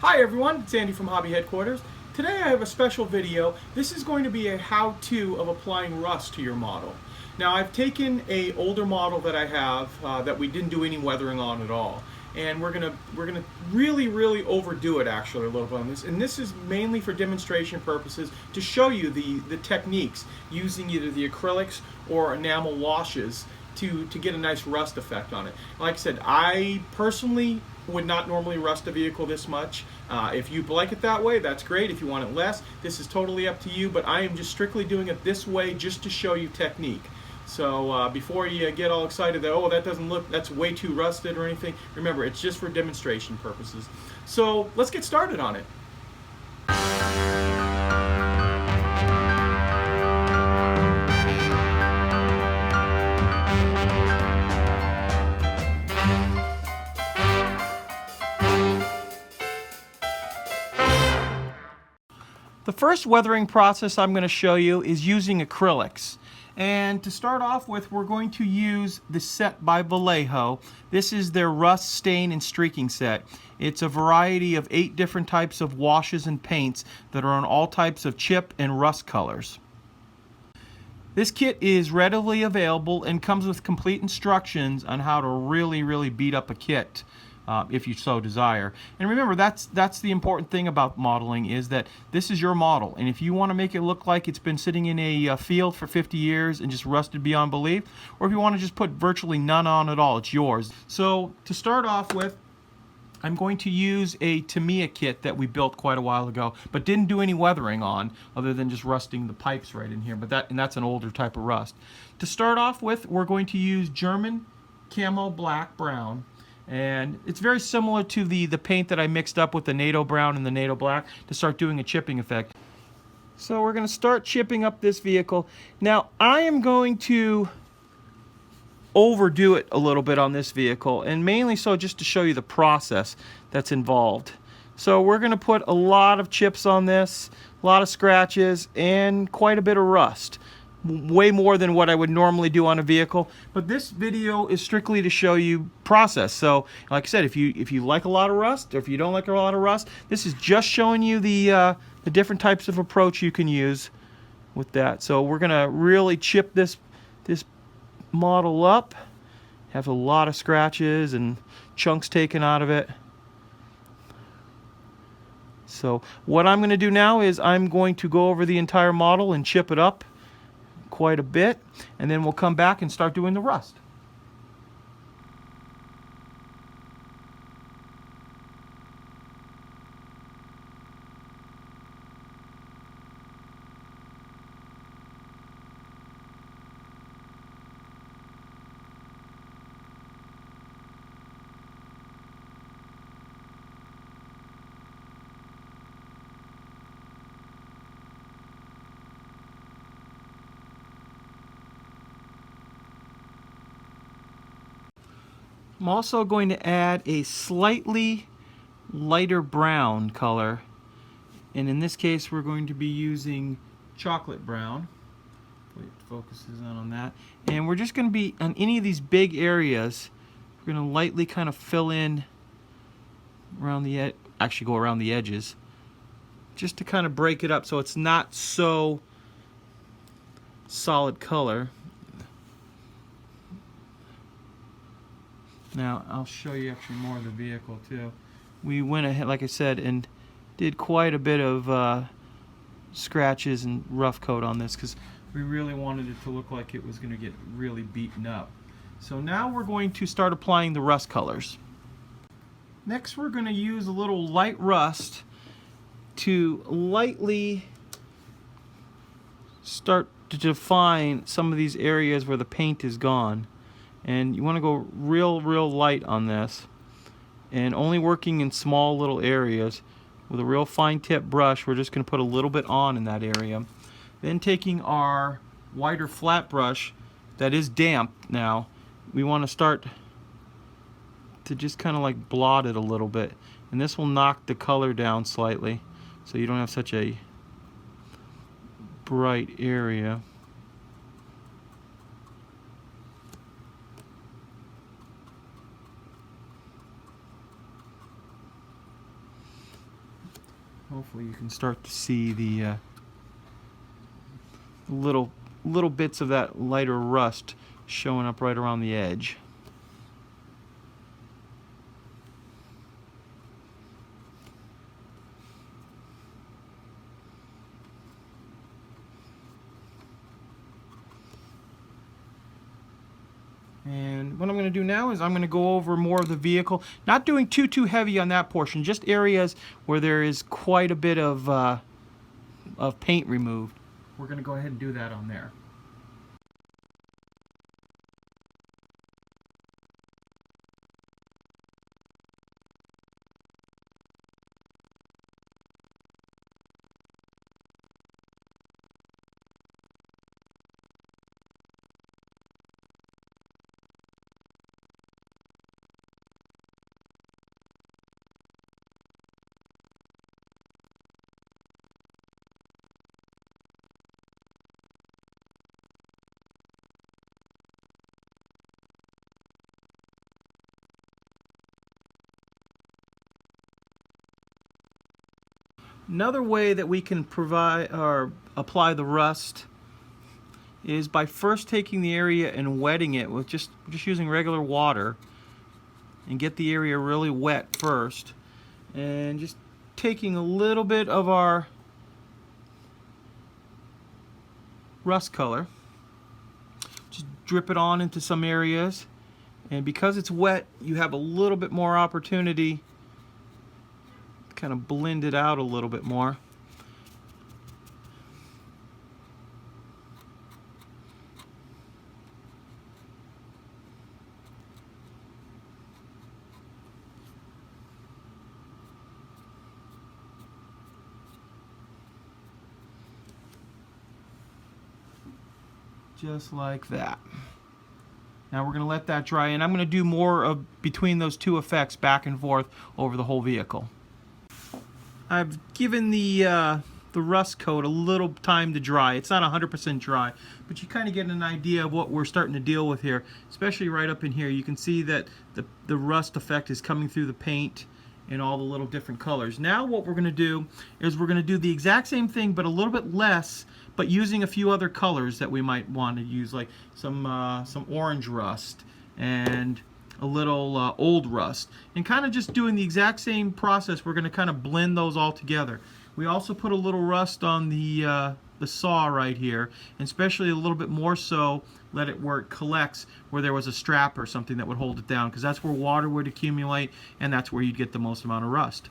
Hi everyone, it's Andy from Hobby Headquarters. Today I have a special video. This is going to be a how-to of applying rust to your model. Now I've taken a older model that I have that we didn't do any weathering on at all, and we're gonna really overdo it actually a little bit on this. And this is mainly for demonstration purposes to show you the techniques using either the acrylics or enamel washes to get a nice rust effect on it. Like I said, I personally would not normally rust a vehicle this much. If you like it that way, that's great. If you want it less, this is totally up to you, but I am just strictly doing it this way just to show you technique. So before you get all excited that, oh, that doesn't look, that's way too rusted or anything, remember, it's just for demonstration purposes. So let's get started on it. The first weathering process I'm going to show you is using acrylics. And to start off with, we're going to use the set by Vallejo. This is their rust, stain, and streaking set. It's a variety of 8 different types of washes and paints that are on all types of chip and rust colors. This kit is readily available and comes with complete instructions on how to really beat up a kit. If you so desire. And remember, that's the important thing about modeling, is that this is your model, and if you want to make it look like it's been sitting in a field for 50 years and just rusted beyond belief, or if you want to just put virtually none on at all, it's yours. So to start off with, I'm going to use a Tamiya kit that we built quite a while ago, but didn't do any weathering on other than just rusting the pipes right in here, but that's an older type of rust. To start off with, we're going to use German Camo Black Brown. And it's very similar to the paint that I mixed up with the NATO Brown and the NATO Black to start doing a chipping effect. So we're going to start chipping up this vehicle. Now I am going to overdo it a little bit on this vehicle, and mainly so just to show you the process that's involved. So we're going to put a lot of chips on this, a lot of scratches, and quite a bit of rust. Way more than what I would normally do on a vehicle, but this video is strictly to show you process. So like I said, if you like a lot of rust, or if you don't like a lot of rust, this is just showing you the different types of approach you can use with that. So we're gonna really chip this model up, have a lot of scratches and chunks taken out of it. So what I'm going to do now is I'm going to go over the entire model and chip it up quite a bit, and then we'll come back and start doing the rust. I'm also going to add a slightly lighter brown color, and in this case we're going to be using chocolate brown. Wait, focuses on that. And we're just going to be on any of these big areas, we're going to lightly kind of fill in around the actually go around the edges, just to kind of break it up so it's not so solid color. Now I'll show you actually more of the vehicle too. We went ahead, like I said, and did quite a bit of scratches and rough coat on this because we really wanted it to look like it was going to get really beaten up. So now we're going to start applying the rust colors. Next we're going to use a little light rust to lightly start to define some of these areas where the paint is gone. And you want to go real light on this, and only working in small little areas. With a real fine tip brush, we're just going to put a little bit on in that area. Then taking our wider flat brush that is damp now, we want to start to just kind of like blot it a little bit, and this will knock the color down slightly so you don't have such a bright area. Hopefully you can start to see the little bits of that lighter rust showing up right around the edge. And what I'm going to do now is I'm going to go over more of the vehicle, not doing too heavy on that portion, just areas where there is quite a bit of paint removed. We're going to go ahead and do that on there. Another way that we can provide or apply the rust is by first taking the area and wetting it with just using regular water, and get the area really wet first, and just taking a little bit of our rust color, just drip it on into some areas, and because it's wet you have a little bit more opportunity to kind of blend it out a little bit more. Just like that. Now we're going to let that dry, and I'm going to do more of between those two effects back and forth over the whole vehicle. I've given the rust coat a little time to dry. It's not 100% dry, but you kind of get an idea of what we're starting to deal with here, especially right up in here. You can see that the rust effect is coming through the paint in all the little different colors. Now what we're going to do is we're going to do the exact same thing but a little bit less, but using a few other colors that we might want to use, like some orange rust and a little old rust, and kind of just doing the exact same process. We're going to kind of blend those all together. We also put a little rust on the saw right here, and especially a little bit more so let it where it collects, where there was a strap or something that would hold it down, because that's where water would accumulate and that's where you'd get the most amount of rust.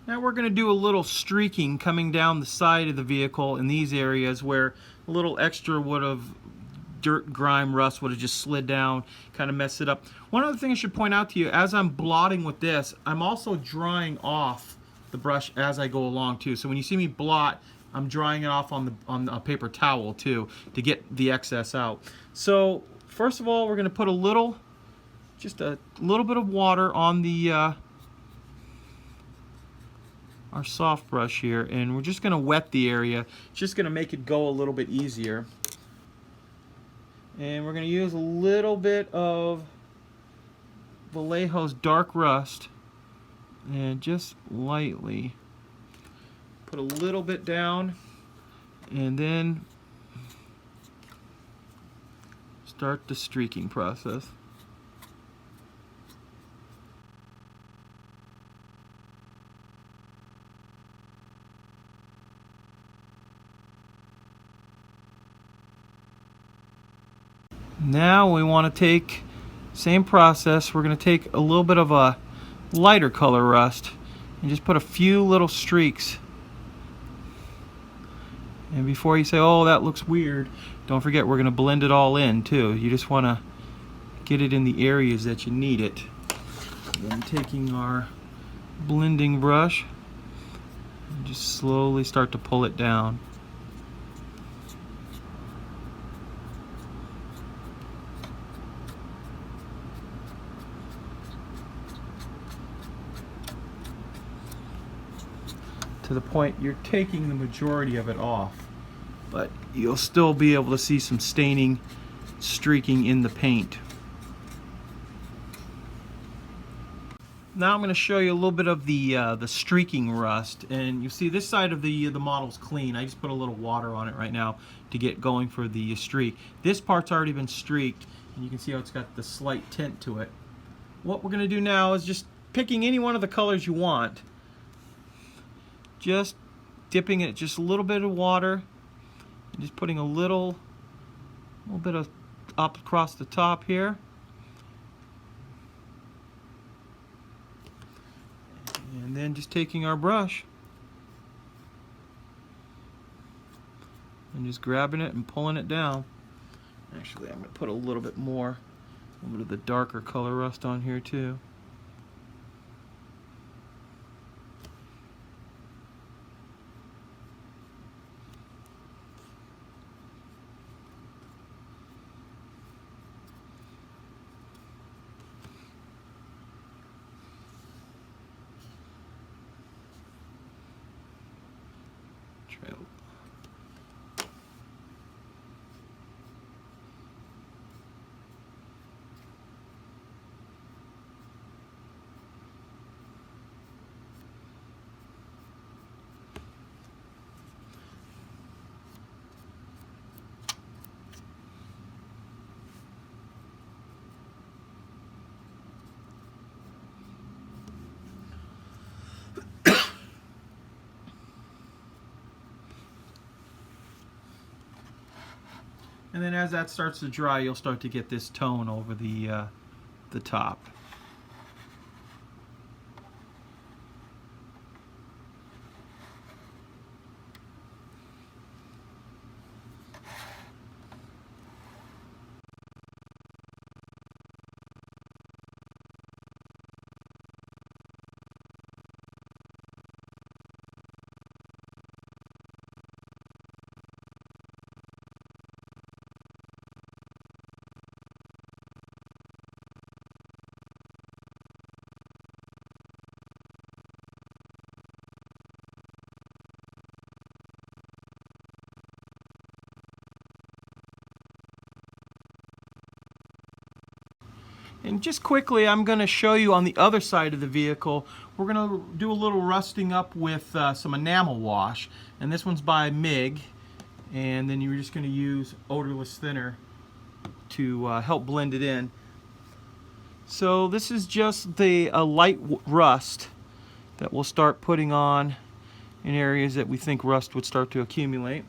Now we're going to do a little streaking coming down the side of the vehicle in these areas where a little extra dirt, grime, rust would have just slid down, kind of messed it up. One other thing I should point out to you, as I'm blotting with this, I'm also drying off the brush as I go along too. So when you see me blot, I'm drying it off on a paper towel too to get the excess out. So first of all, we're going to put just a little bit of water on the our soft brush here, and we're just going to wet the area. It's just going to make it go a little bit easier. And we're going to use a little bit of Vallejo's dark rust, and just lightly put a little bit down, and then start the streaking process. Now we want to take, same process, we're going to take a little bit of a lighter color rust and just put a few little streaks. And before you say, oh, that looks weird, don't forget we're going to blend it all in too. You just want to get it in the areas that you need it. Then taking our blending brush and just slowly start to pull it down. To the point you're taking the majority of it off, but you'll still be able to see some staining streaking in the paint. Now I'm going to show you a little bit of the streaking rust, and you see this side of the model's clean. I just put a little water on it right now to get going for the streak. This part's already been streaked, and you can see how it's got the slight tint to it. What we're going to do now is just picking any one of the colors you want, just dipping it just a little bit of water, and just putting a little bit of up across the top here. And then just taking our brush and just grabbing it and pulling it down. Actually, I'm going to put a little bit of the darker color rust on here too. And then as that starts to dry, you'll start to get this tone over the top. And just quickly, I'm going to show you on the other side of the vehicle, we're going to do a little rusting up with some enamel wash. And this one's by MIG. And then you're just going to use odorless thinner to help blend it in. So this is just the light rust that we'll start putting on in areas that we think rust would start to accumulate.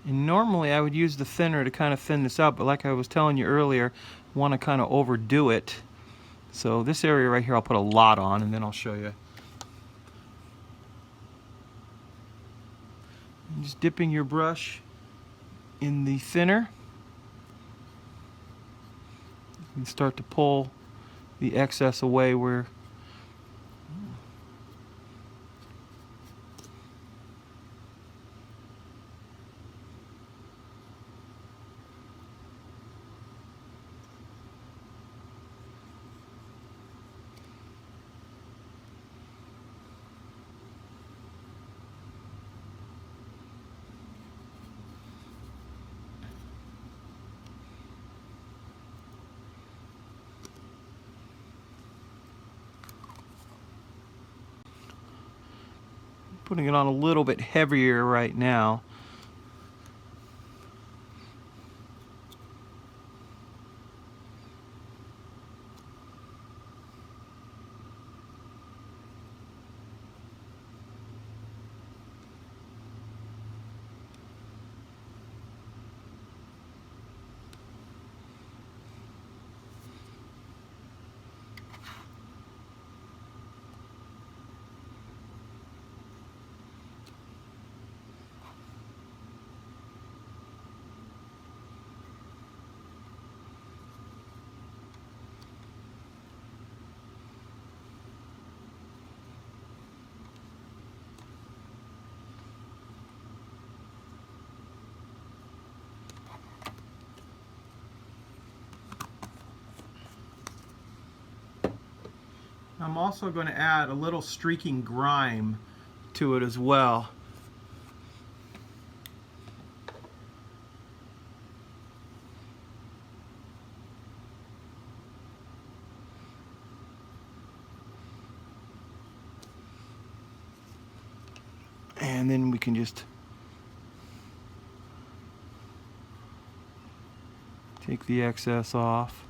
And normally I would use the thinner to kind of thin this out, but like I was telling you earlier, I want to kind of overdo it. So this area right here I'll put a lot on, and then I'll show you. And just dipping your brush in the thinner. You can start to pull the excess away where Putting it on a little bit heavier right now. I'm also going to add a little streaking grime to it as well. And then we can just take the excess off.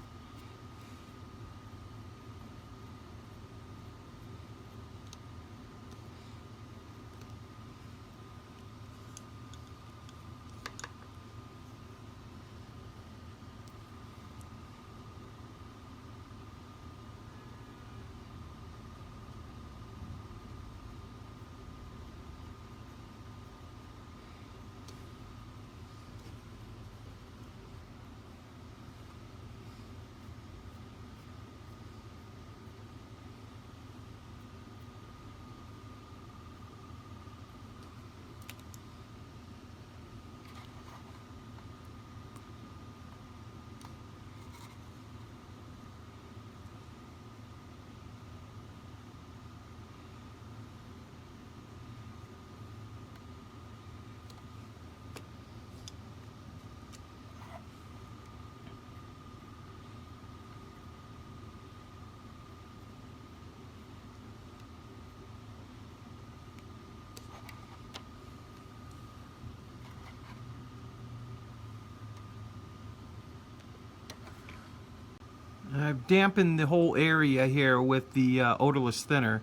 I've dampened the whole area here with the odorless thinner,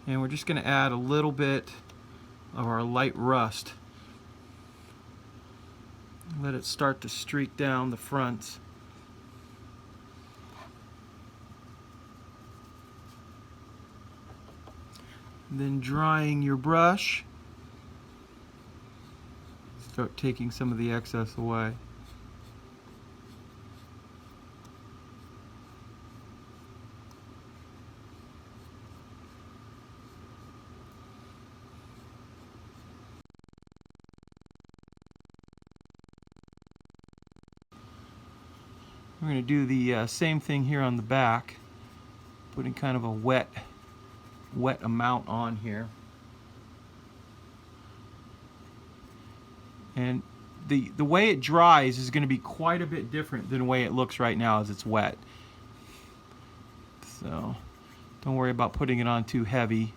and we're just going to add a little bit of our light rust. Let it start to streak down the fronts. Then drying your brush, start taking some of the excess away. We're going to do the same thing here on the back, putting kind of a wet amount on here. And the way it dries is going to be quite a bit different than the way it looks right now as it's wet. So don't worry about putting it on too heavy.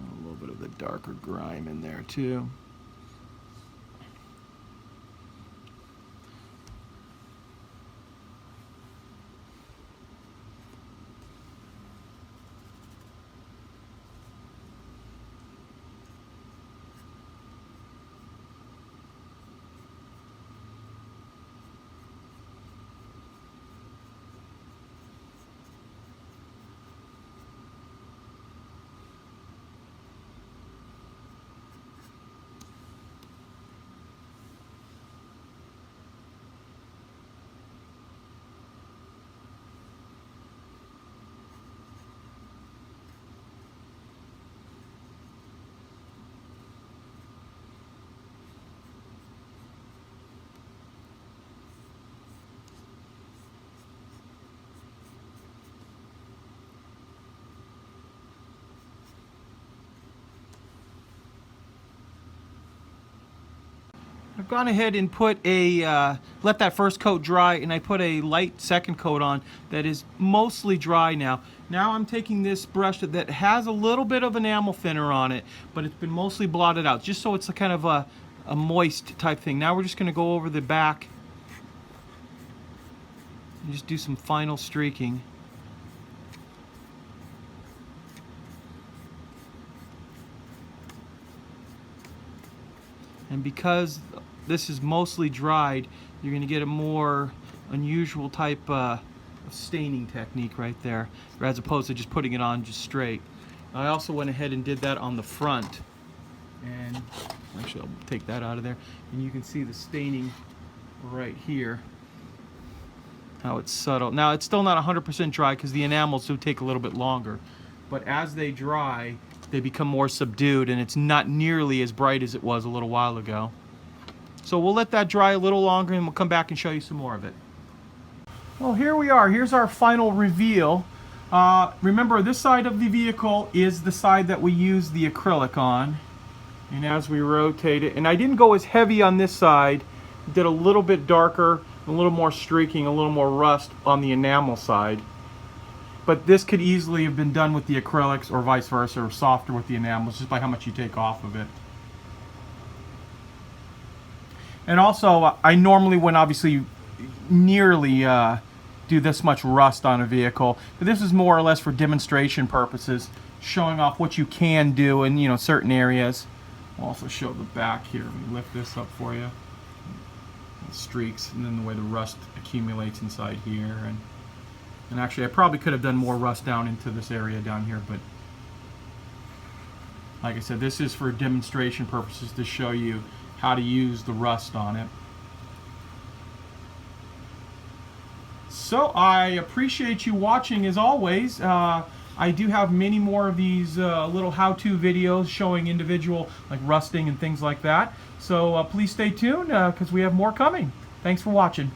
A little bit of the darker grime in there too. I've gone ahead and put a, let that first coat dry, and I put a light second coat on that is mostly dry now. Now I'm taking this brush that has a little bit of enamel thinner on it, but it's been mostly blotted out, just so it's a kind of a moist type thing. Now we're just going to go over the back and just do some final streaking. And because this is mostly dried, you're going to get a more unusual type of staining technique right there, as opposed to just putting it on just straight. I also went ahead and did that on the front. And actually, I'll take that out of there. And you can see the staining right here, how it's subtle. Now, it's still not 100% dry because the enamels do take a little bit longer. But as they dry, they become more subdued, and it's not nearly as bright as it was a little while ago. So we'll let that dry a little longer, and we'll come back and show you some more of it. Well, here we are. Here's our final reveal. Remember, this side of the vehicle is the side that we use the acrylic on. And as we rotate it, and I didn't go as heavy on this side, did a little bit darker, a little more streaking, a little more rust on the enamel side. But this could easily have been done with the acrylics, or vice versa, or softer with the enamels, just by how much you take off of it. And also, I normally wouldn't obviously nearly do this much rust on a vehicle, but this is more or less for demonstration purposes, showing off what you can do in, you know, certain areas. I'll also show the back here. Let me lift this up for you. The streaks, and then the way the rust accumulates inside here. And actually, I probably could have done more rust down into this area down here, but like I said, this is for demonstration purposes to show you how to use the rust on it. So I appreciate you watching as always. I do have many more of these little how-to videos showing individual like rusting and things like that. So please stay tuned because we have more coming. Thanks for watching.